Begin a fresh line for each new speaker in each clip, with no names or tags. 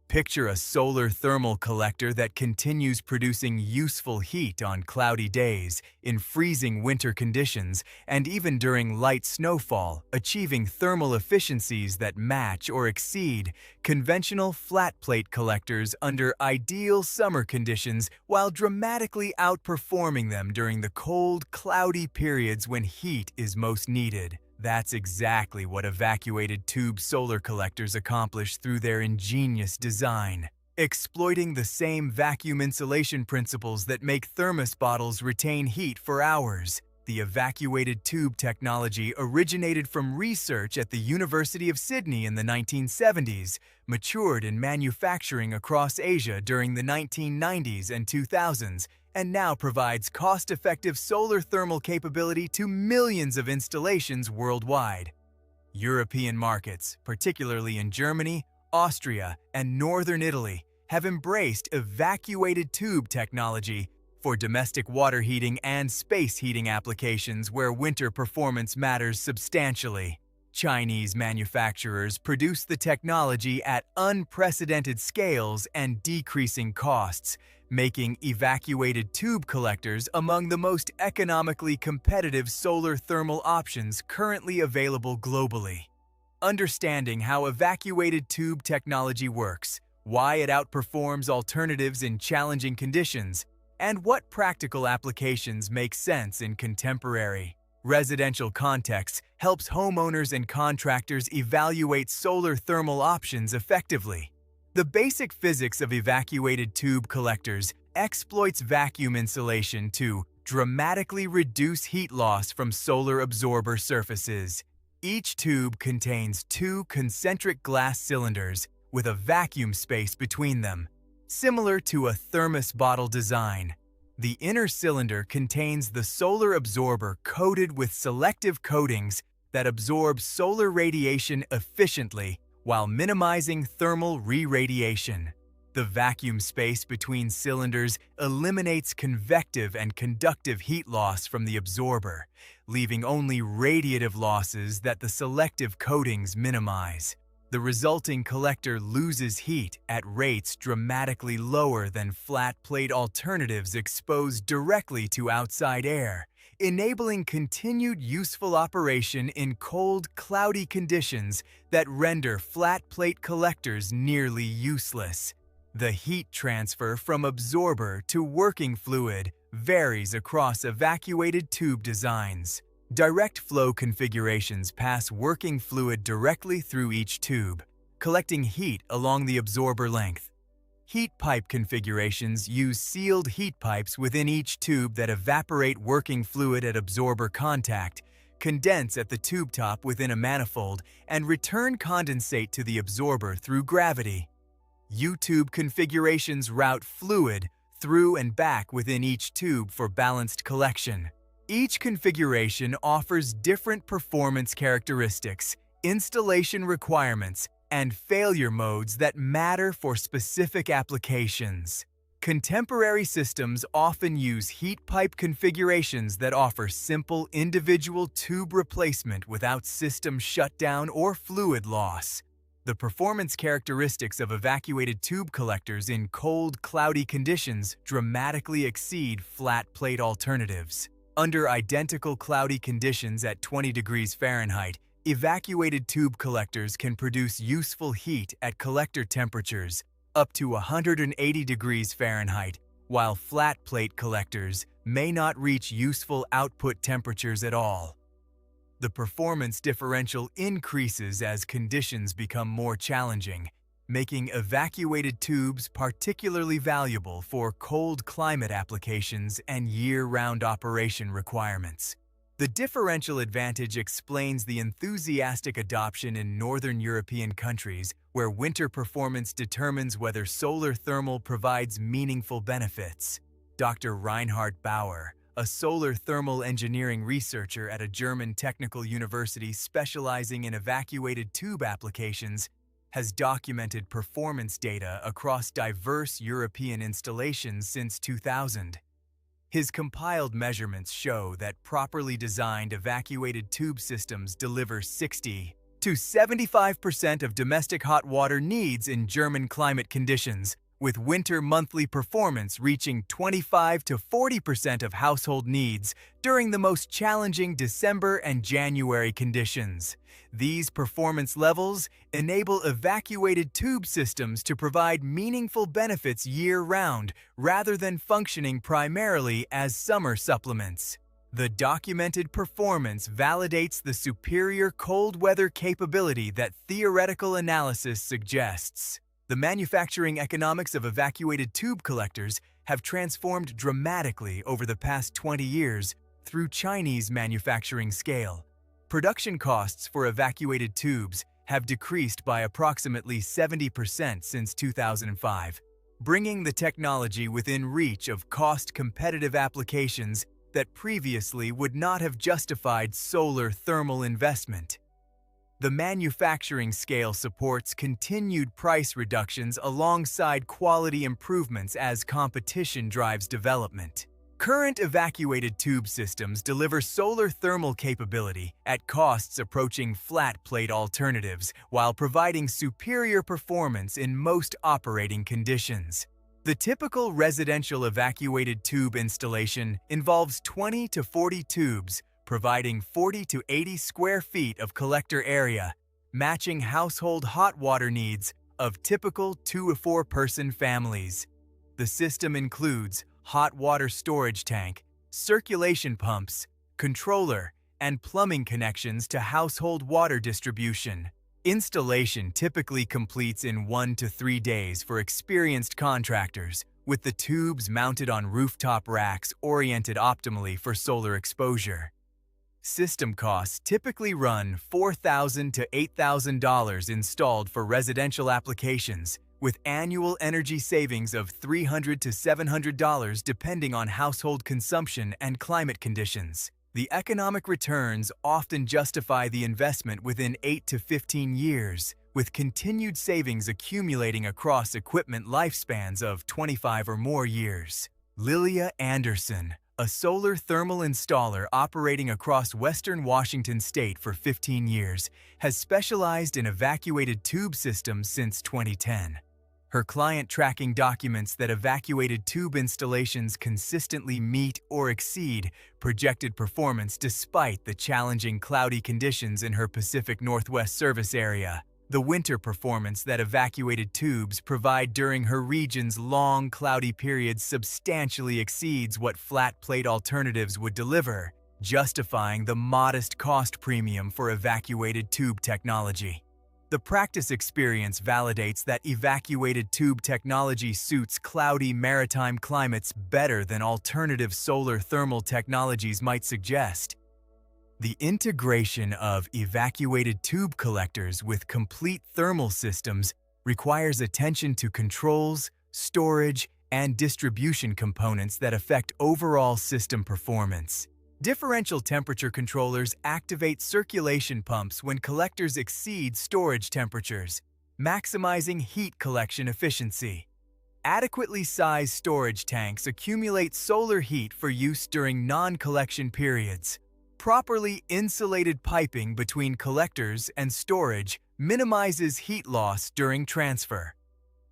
Picture a solar thermal collector that continues producing useful heat on cloudy days, in freezing winter conditions, and even during light snowfall, achieving thermal efficiencies that match or exceed conventional flat plate collectors under ideal summer conditions while dramatically outperforming them during the cold, cloudy periods when heat is most needed. That's exactly what evacuated tube solar collectors accomplish through their ingenious design. Exploiting the same vacuum insulation principles that make thermos bottles retain heat for hours, the evacuated tube technology originated from research at the University of Sydney in the 1970s, matured in manufacturing across Asia during the 1990s and 2000s, and now provides cost-effective solar thermal capability to millions of installations worldwide. European markets, particularly in Germany, Austria, and northern Italy, have embraced evacuated tube technology for domestic water heating and space heating applications where winter performance matters substantially. Chinese manufacturers produce the technology at unprecedented scales and decreasing costs, making evacuated tube collectors among the most economically competitive solar thermal options currently available globally. Understanding how evacuated tube technology works, why it outperforms alternatives in challenging conditions, and what practical applications make sense in contemporary residential contexts helps homeowners and contractors evaluate solar thermal options effectively. The basic physics of evacuated tube collectors exploits vacuum insulation to dramatically reduce heat loss from solar absorber surfaces. Each tube contains two concentric glass cylinders with a vacuum space between them, similar to a thermos bottle design. The inner cylinder contains the solar absorber coated with selective coatings that absorb solar radiation efficiently while minimizing thermal re-radiation. The vacuum space between cylinders eliminates convective and conductive heat loss from the absorber, leaving only radiative losses that the selective coatings minimize. The resulting collector loses heat at rates dramatically lower than flat plate alternatives exposed directly to outside air, enabling continued useful operation in cold, cloudy conditions that render flat plate collectors nearly useless. The heat transfer from absorber to working fluid varies across evacuated tube designs. Direct flow configurations pass working fluid directly through each tube, collecting heat along the absorber length. Heat pipe configurations use sealed heat pipes within each tube that evaporate working fluid at absorber contact, condense at the tube top within a manifold, and return condensate to the absorber through gravity. U-tube configurations route fluid through and back within each tube for balanced collection. Each configuration offers different performance characteristics, installation requirements, and failure modes that matter for specific applications. Contemporary systems often use heat pipe configurations that offer simple individual tube replacement without system shutdown or fluid loss. The performance characteristics of evacuated tube collectors in cold, cloudy conditions dramatically exceed flat plate alternatives. Under identical cloudy conditions at 20 degrees Fahrenheit, evacuated tube collectors can produce useful heat at collector temperatures up to 180 degrees Fahrenheit, while flat plate collectors may not reach useful output temperatures at all. The performance differential increases as conditions become more challenging, making evacuated tubes particularly valuable for cold climate applications and year-round operation requirements. The differential advantage explains the enthusiastic adoption in northern European countries where winter performance determines whether solar thermal provides meaningful benefits. Dr. Reinhard Bauer, a solar thermal engineering researcher at a German technical university specializing in evacuated tube applications, has documented performance data across diverse European installations since 2000. His compiled measurements show that properly designed evacuated tube systems deliver 60 to 75% of domestic hot water needs in German climate conditions, with winter monthly performance reaching 25 to 40% of household needs during the most challenging December and January conditions. These performance levels enable evacuated tube systems to provide meaningful benefits year-round rather than functioning primarily as summer supplements. The documented performance validates the superior cold weather capability that theoretical analysis suggests. The manufacturing economics of evacuated tube collectors have transformed dramatically over the past 20 years through Chinese manufacturing scale. Production costs for evacuated tubes have decreased by approximately 70% since 2005, bringing the technology within reach of cost-competitive applications that previously would not have justified solar thermal investment. The manufacturing scale supports continued price reductions alongside quality improvements as competition drives development. Current evacuated tube systems deliver solar thermal capability at costs approaching flat plate alternatives while providing superior performance in most operating conditions. The typical residential evacuated tube installation involves 20 to 40 tubes, providing 40 to 80 square feet of collector area, matching household hot water needs of typical 2 to 4 person families. The system includes hot water storage tank, circulation pumps, controller, and plumbing connections to household water distribution. Installation typically completes in 1 to 3 days for experienced contractors, with the tubes mounted on rooftop racks oriented optimally for solar exposure. System costs typically run $4,000 to $8,000 installed for residential applications, with annual energy savings of $300 to $700 depending on household consumption and climate conditions. The economic returns often justify the investment within 8 to 15 years, with continued savings accumulating across equipment lifespans of 25 or more years. Lilia Anderson, a solar thermal installer operating across western Washington state for 15 years, has specialized in evacuated tube systems since 2010. Her client tracking documents that evacuated tube installations consistently meet or exceed projected performance despite the challenging cloudy conditions in her Pacific Northwest service area. The winter performance that evacuated tubes provide during her region's long, cloudy periods substantially exceeds what flat plate alternatives would deliver, justifying the modest cost premium for evacuated tube technology. The practice experience validates that evacuated tube technology suits cloudy maritime climates better than alternative solar thermal technologies might suggest. The integration of evacuated tube collectors with complete thermal systems requires attention to controls, storage, and distribution components that affect overall system performance. Differential temperature controllers activate circulation pumps when collectors exceed storage temperatures, maximizing heat collection efficiency. Adequately sized storage tanks accumulate solar heat for use during non-collection periods. Properly insulated piping between collectors and storage minimizes heat loss during transfer.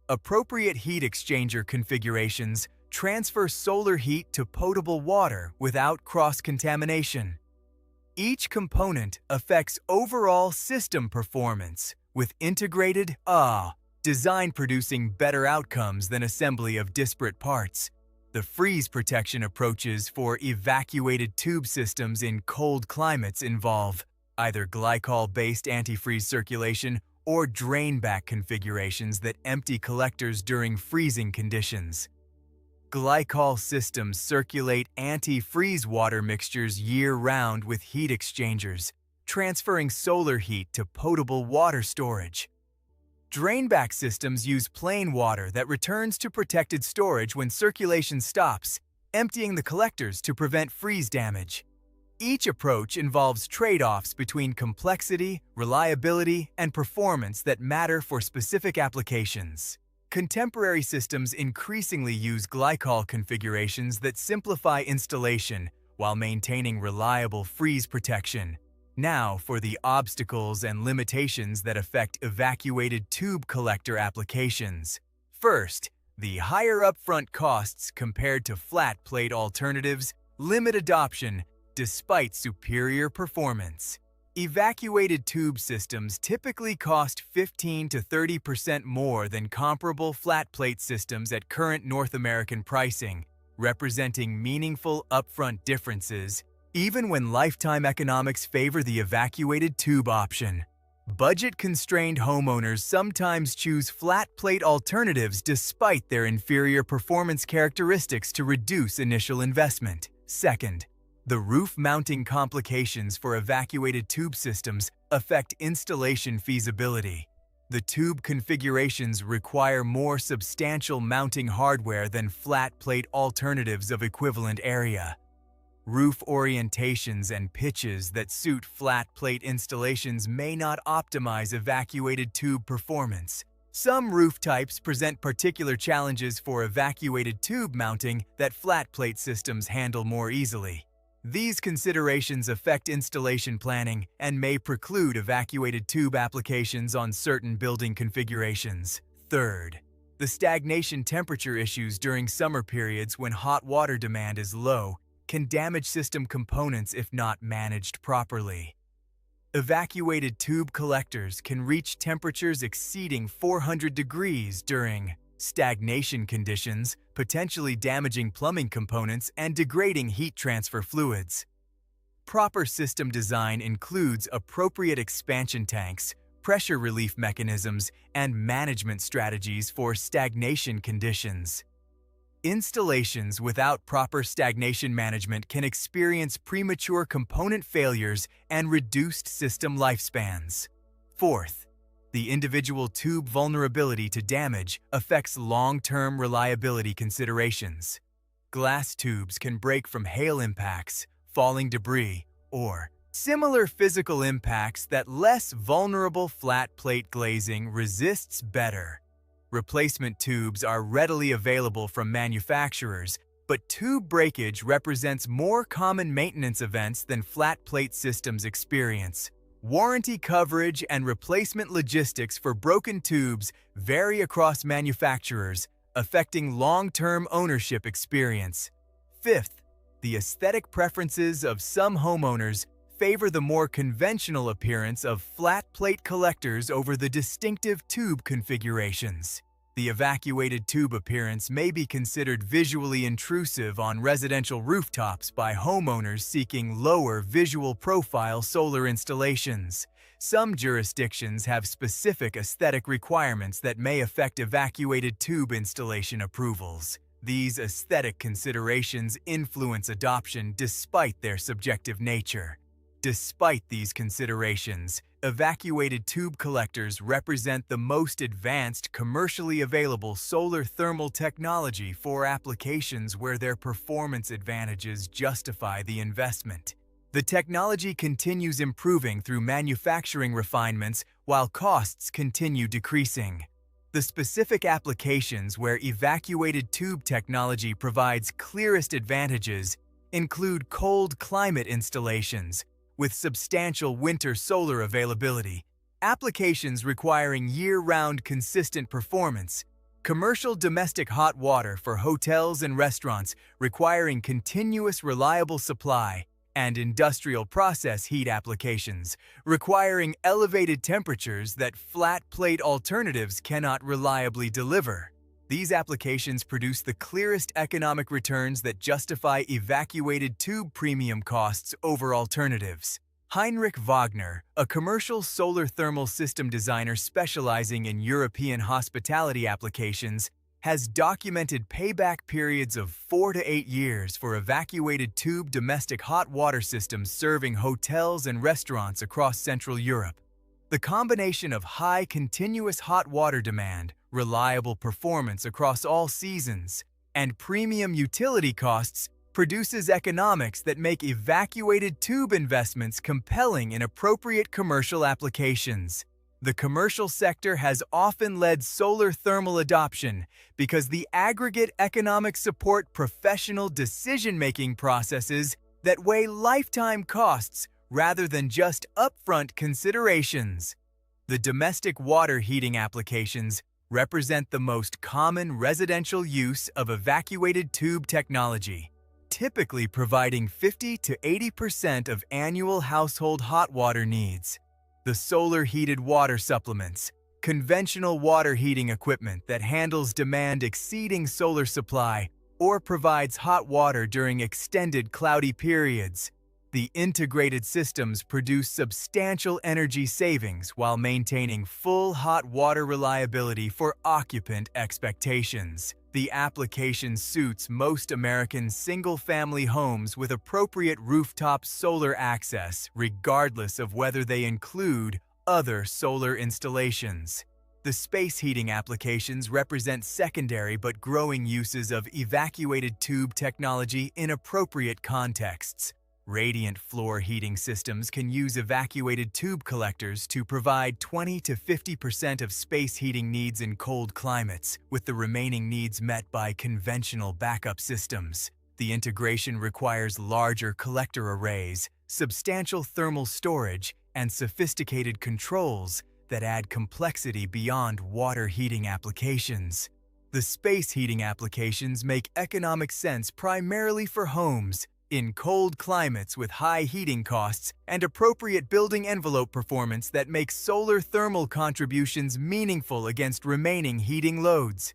Appropriate heat exchanger configurations transfer solar heat to potable water without cross-contamination. Each component affects overall system performance, with integrated design producing better outcomes than assembly of disparate parts. The freeze protection approaches for evacuated tube systems in cold climates involve either glycol-based antifreeze circulation or drain-back configurations that empty collectors during freezing conditions. Glycol systems circulate anti-freeze water mixtures year-round with heat exchangers, transferring solar heat to potable water storage. Drainback systems use plain water that returns to protected storage when circulation stops, emptying the collectors to prevent freeze damage. Each approach involves trade-offs between complexity, reliability, and performance that matter for specific applications. Contemporary systems increasingly use glycol configurations that simplify installation while maintaining reliable freeze protection. Now for the obstacles and limitations that affect evacuated tube collector applications. First, the higher upfront costs compared to flat plate alternatives limit adoption despite superior performance. Evacuated tube systems typically cost 15 to 30% more than comparable flat plate systems at current North American pricing, representing meaningful upfront differences, even when lifetime economics favor the evacuated tube option. Budget-constrained homeowners sometimes choose flat plate alternatives despite their inferior performance characteristics to reduce initial investment. Second, the roof mounting complications for evacuated tube systems affect installation feasibility. The tube configurations require more substantial mounting hardware than flat plate alternatives of equivalent area. Roof orientations and pitches that suit flat plate installations may not optimize evacuated tube performance. Some roof types present particular challenges for evacuated tube mounting that flat plate systems handle more easily. These considerations affect installation planning and may preclude evacuated tube applications on certain building configurations. Third, the stagnation temperature issues during summer periods when hot water demand is low can damage system components if not managed properly. Evacuated tube collectors can reach temperatures exceeding 400 degrees during stagnation conditions, potentially damaging plumbing components and degrading heat transfer fluids. Proper system design includes appropriate expansion tanks, pressure relief mechanisms, and management strategies for stagnation conditions. Installations without proper stagnation management can experience premature component failures and reduced system lifespans. Fourth, the individual tube vulnerability to damage affects long-term reliability considerations. Glass tubes can break from hail impacts, falling debris, or similar physical impacts that less vulnerable flat plate glazing resists better. Replacement tubes are readily available from manufacturers, but tube breakage represents more common maintenance events than flat plate systems experience. Warranty coverage and replacement logistics for broken tubes vary across manufacturers, affecting long-term ownership experience. Fifth, the aesthetic preferences of some homeowners favor the more conventional appearance of flat plate collectors over the distinctive tube configurations. The evacuated tube appearance may be considered visually intrusive on residential rooftops by homeowners seeking lower visual profile solar installations. Some jurisdictions have specific aesthetic requirements that may affect evacuated tube installation approvals. These aesthetic considerations influence adoption despite their subjective nature. Despite these considerations, evacuated tube collectors represent the most advanced commercially available solar thermal technology for applications where their performance advantages justify the investment. The technology continues improving through manufacturing refinements while costs continue decreasing. The specific applications where evacuated tube technology provides clearest advantages include cold climate installations, with substantial winter solar availability, applications requiring year-round consistent performance, commercial domestic hot water for hotels and restaurants requiring continuous reliable supply, and industrial process heat applications requiring elevated temperatures that flat plate alternatives cannot reliably deliver. These applications produce the clearest economic returns that justify evacuated tube premium costs over alternatives. Heinrich Wagner, a commercial solar thermal system designer specializing in European hospitality applications, has documented payback periods of 4 to 8 years for evacuated tube domestic hot water systems serving hotels and restaurants across Central Europe. The combination of high continuous hot water demand, reliable performance across all seasons, and premium utility costs produces economics that make evacuated tube investments compelling in appropriate commercial applications. The commercial sector has often led solar thermal adoption because the aggregate economic support professional decision-making processes that weigh lifetime costs rather than just upfront considerations. The domestic water heating applications represent the most common residential use of evacuated tube technology, typically providing 50 to 80% of annual household hot water needs. The solar heated water supplements, conventional water heating equipment that handles demand exceeding solar supply or provides hot water during extended cloudy periods. The integrated systems produce substantial energy savings while maintaining full hot water reliability for occupant expectations. The application suits most American single-family homes with appropriate rooftop solar access, regardless of whether they include other solar installations. The space heating applications represent secondary but growing uses of evacuated tube technology in appropriate contexts. Radiant floor heating systems can use evacuated tube collectors to provide 20 to 50% of space heating needs in cold climates, with the remaining needs met by conventional backup systems. The integration requires larger collector arrays, substantial thermal storage, and sophisticated controls that add complexity beyond water heating applications. The space heating applications make economic sense primarily for homes in cold climates with high heating costs and appropriate building envelope performance that makes solar thermal contributions meaningful against remaining heating loads.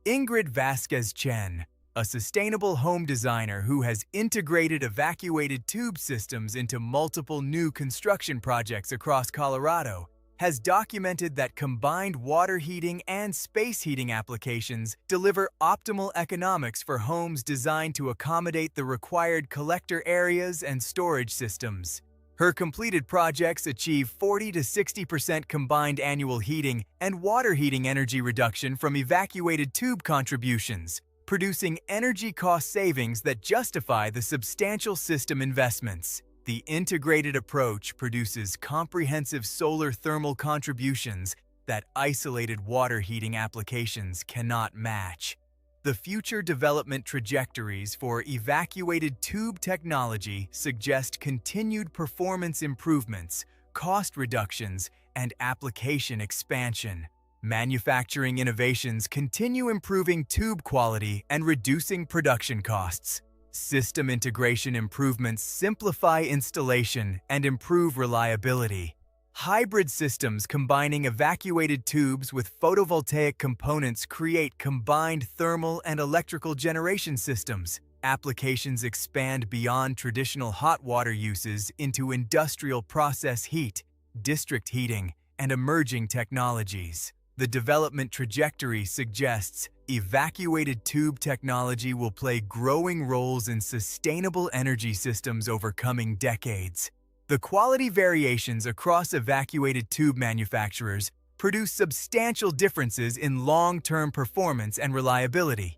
Ingrid Vasquez Chen, a sustainable home designer who has integrated evacuated tube systems into multiple new construction projects across Colorado, has documented that combined water heating and space heating applications deliver optimal economics for homes designed to accommodate the required collector areas and storage systems. Her completed projects achieve 40 to 60% combined annual heating and water heating energy reduction from evacuated tube contributions, producing energy cost savings that justify the substantial system investments. The integrated approach produces comprehensive solar thermal contributions that isolated water heating applications cannot match. The future development trajectories for evacuated tube technology suggest continued performance improvements, cost reductions, and application expansion. Manufacturing innovations continue improving tube quality and reducing production costs. System integration improvements simplify installation and improve reliability. Hybrid systems combining evacuated tubes with photovoltaic components create combined thermal and electrical generation systems. Applications expand beyond traditional hot water uses into industrial process heat, district heating, and emerging technologies. The development trajectory suggests evacuated tube technology will play growing roles in sustainable energy systems over coming decades. The quality variations across evacuated tube manufacturers produce substantial differences in long-term performance and reliability.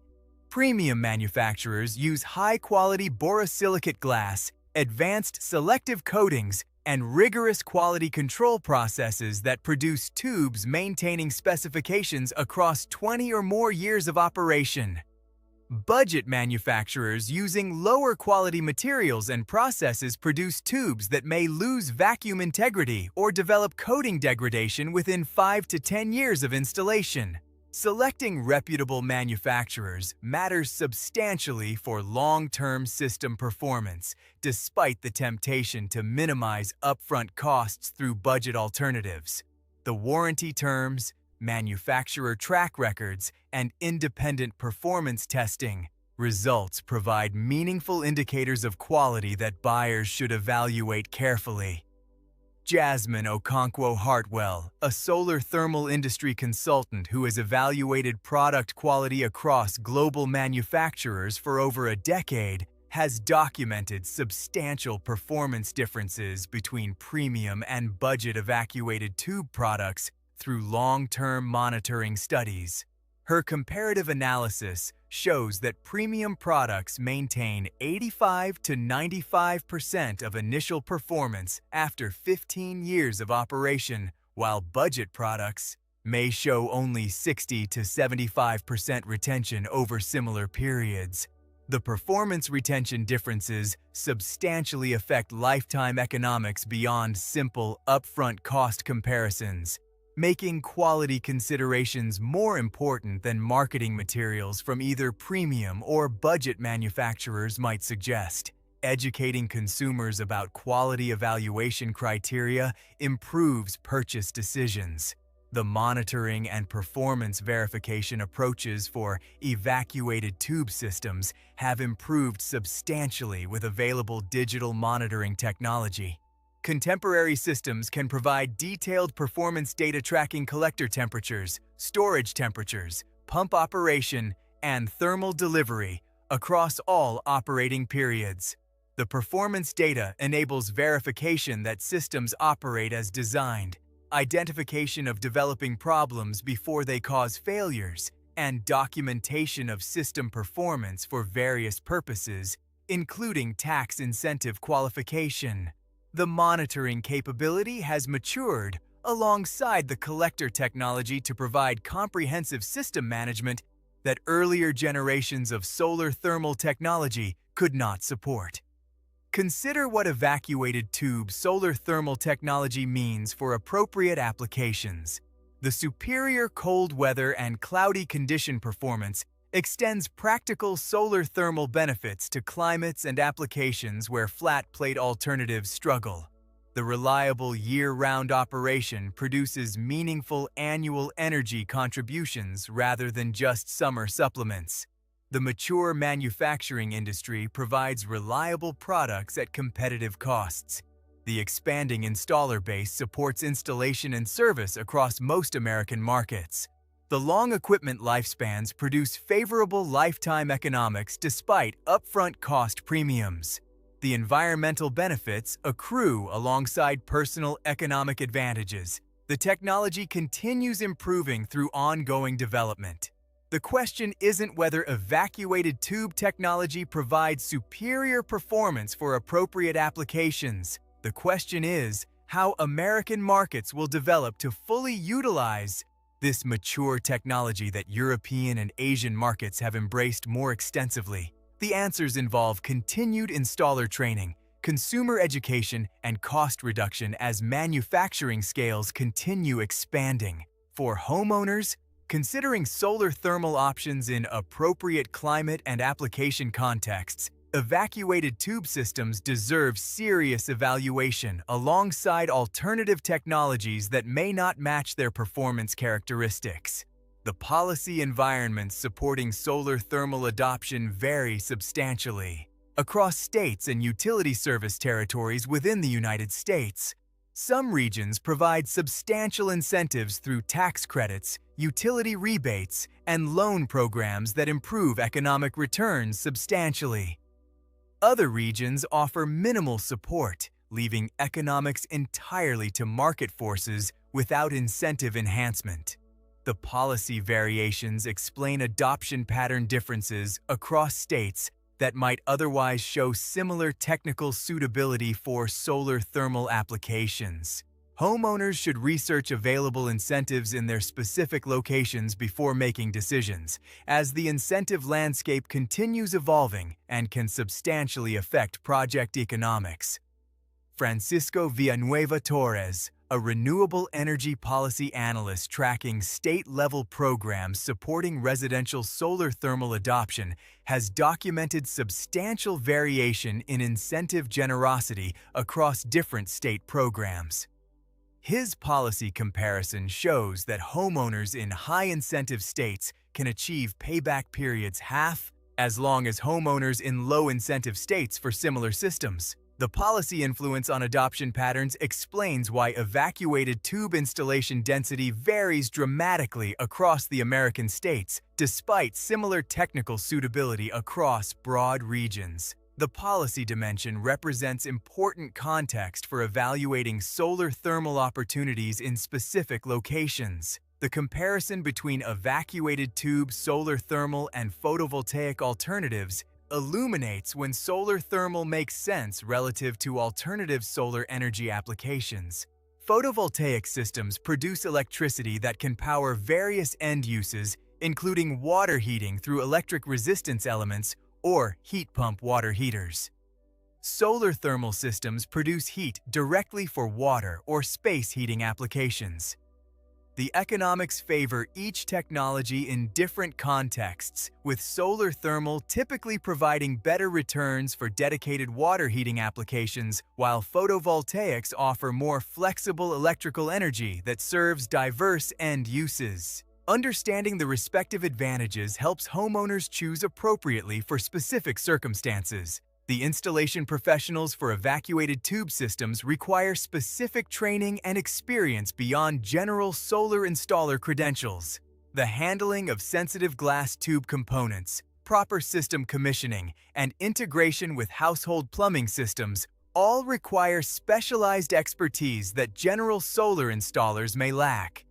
Premium manufacturers use high-quality borosilicate glass, advanced selective coatings, and rigorous quality control processes that produce tubes maintaining specifications across 20 or more years of operation. Budget manufacturers using lower quality materials and processes produce tubes that may lose vacuum integrity or develop coating degradation within 5 to 10 years of installation. Selecting reputable manufacturers matters substantially for long-term system performance, despite the temptation to minimize upfront costs through budget alternatives. The warranty terms, manufacturer track records, and independent performance testing results provide meaningful indicators of quality that buyers should evaluate carefully. Jasmine Okonkwo Hartwell, a solar thermal industry consultant who has evaluated product quality across global manufacturers for over a decade, has documented substantial performance differences between premium and budget evacuated tube products through long-term monitoring studies. Her comparative analysis shows that premium products maintain 85 to 95% of initial performance after 15 years of operation, while budget products may show only 60 to 75% retention over similar periods. The performance retention differences substantially affect lifetime economics beyond simple upfront cost comparisons, making quality considerations more important than marketing materials from either premium or budget manufacturers might suggest. Educating consumers about quality evaluation criteria improves purchase decisions. The monitoring and performance verification approaches for evacuated tube systems have improved substantially with available digital monitoring technology. Contemporary systems can provide detailed performance data tracking collector temperatures, storage temperatures, pump operation, and thermal delivery across all operating periods. The performance data enables verification that systems operate as designed, identification of developing problems before they cause failures, and documentation of system performance for various purposes, including tax incentive qualification. The monitoring capability has matured alongside the collector technology to provide comprehensive system management that earlier generations of solar thermal technology could not support. Consider what evacuated tube solar thermal technology means for appropriate applications. The superior cold weather and cloudy condition performance extends practical solar thermal benefits to climates and applications where flat-plate alternatives struggle. The reliable year-round operation produces meaningful annual energy contributions rather than just summer supplements. The mature manufacturing industry provides reliable products at competitive costs. The expanding installer base supports installation and service across most American markets. The long equipment lifespans produce favorable lifetime economics despite upfront cost premiums. The environmental benefits accrue alongside personal economic advantages. The technology continues improving through ongoing development. The question isn't whether evacuated tube technology provides superior performance for appropriate applications. The question is how American markets will develop to fully utilize this mature technology that European and Asian markets have embraced more extensively. The answers involve continued installer training, consumer education, and cost reduction as manufacturing scales continue expanding. For homeowners, considering solar thermal options in appropriate climate and application contexts, evacuated tube systems deserve serious evaluation alongside alternative technologies that may not match their performance characteristics. The policy environments supporting solar thermal adoption vary substantially across states and utility service territories within the United States. Some regions provide substantial incentives through tax credits, utility rebates, and loan programs that improve economic returns substantially. Other regions offer minimal support, leaving economics entirely to market forces without incentive enhancement. The policy variations explain adoption pattern differences across states that might otherwise show similar technical suitability for solar thermal applications. Homeowners should research available incentives in their specific locations before making decisions, as the incentive landscape continues evolving and can substantially affect project economics. Francisco Villanueva Torres, a renewable energy policy analyst tracking state-level programs supporting residential solar thermal adoption, has documented substantial variation in incentive generosity across different state programs. His policy comparison shows that homeowners in high-incentive states can achieve payback periods half as long as homeowners in low-incentive states for similar systems. The policy influence on adoption patterns explains why evacuated tube installation density varies dramatically across the American states, despite similar technical suitability across broad regions. The policy dimension represents important context for evaluating solar thermal opportunities in specific locations. The comparison between evacuated tube solar thermal and photovoltaic alternatives illuminates when solar thermal makes sense relative to alternative solar energy applications. Photovoltaic systems produce electricity that can power various end uses, including water heating through electric resistance elements or heat pump water heaters. Solar thermal systems produce heat directly for water or space heating applications. The economics favor each technology in different contexts, with solar thermal typically providing better returns for dedicated water heating applications, while photovoltaics offer more flexible electrical energy that serves diverse end uses. Understanding the respective advantages helps homeowners choose appropriately for specific circumstances. The installation professionals for evacuated tube systems require specific training and experience beyond general solar installer credentials. The handling of sensitive glass tube components, proper system commissioning, and integration with household plumbing systems all require specialized expertise that general solar installers may lack.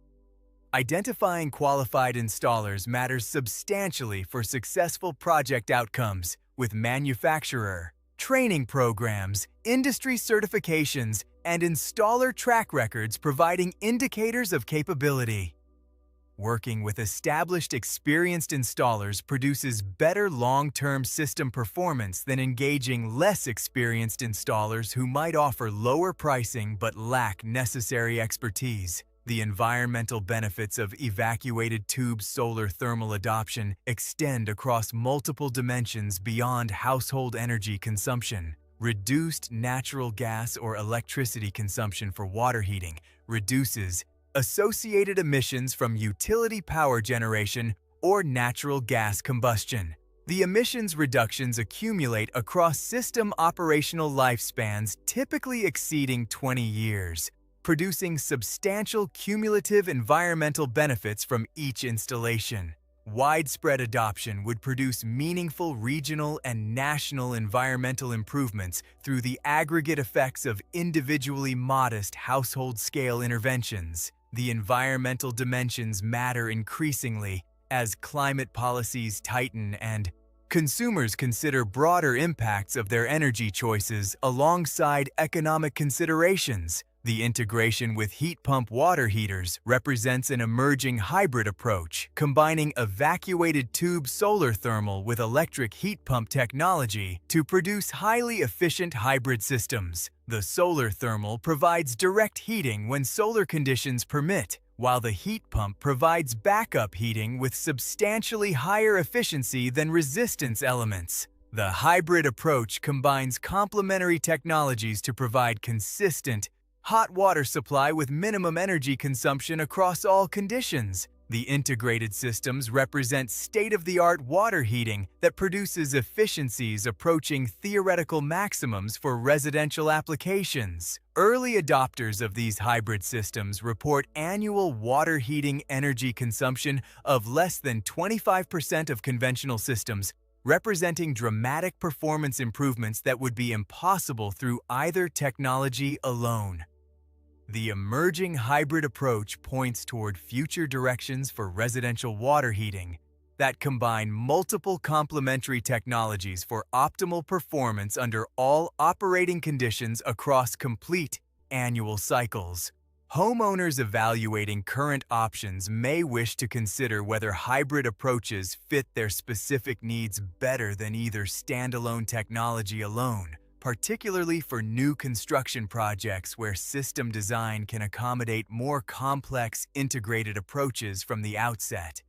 Identifying qualified installers matters substantially for successful project outcomes, with manufacturer, training programs, industry certifications, and installer track records providing indicators of capability. Working with established, experienced installers produces better long-term system performance than engaging less experienced installers who might offer lower pricing but lack necessary expertise. The environmental benefits of evacuated tube solar thermal adoption extend across multiple dimensions beyond household energy consumption. Reduced natural gas or electricity consumption for water heating reduces associated emissions from utility power generation or natural gas combustion. The emissions reductions accumulate across system operational lifespans typically exceeding 20 years. Producing substantial cumulative environmental benefits from each installation. Widespread adoption would produce meaningful regional and national environmental improvements through the aggregate effects of individually modest household-scale interventions. The environmental dimensions matter increasingly as climate policies tighten and consumers consider broader impacts of their energy choices alongside economic considerations. The integration with heat pump water heaters represents an emerging hybrid approach, combining evacuated tube solar thermal with electric heat pump technology to produce highly efficient hybrid systems. The solar thermal provides direct heating when solar conditions permit, while the heat pump provides backup heating with substantially higher efficiency than resistance elements. The hybrid approach combines complementary technologies to provide consistent, hot water supply with minimum energy consumption across all conditions. The integrated systems represent state-of-the-art water heating that produces efficiencies approaching theoretical maximums for residential applications. Early adopters of these hybrid systems report annual water heating energy consumption of less than 25% of conventional systems, representing dramatic performance improvements that would be impossible through either technology alone. The emerging hybrid approach points toward future directions for residential water heating that combine multiple complementary technologies for optimal performance under all operating conditions across complete annual cycles. Homeowners evaluating current options may wish to consider whether hybrid approaches fit their specific needs better than either standalone technology alone, particularly for new construction projects where system design can accommodate more complex integrated approaches from the outset.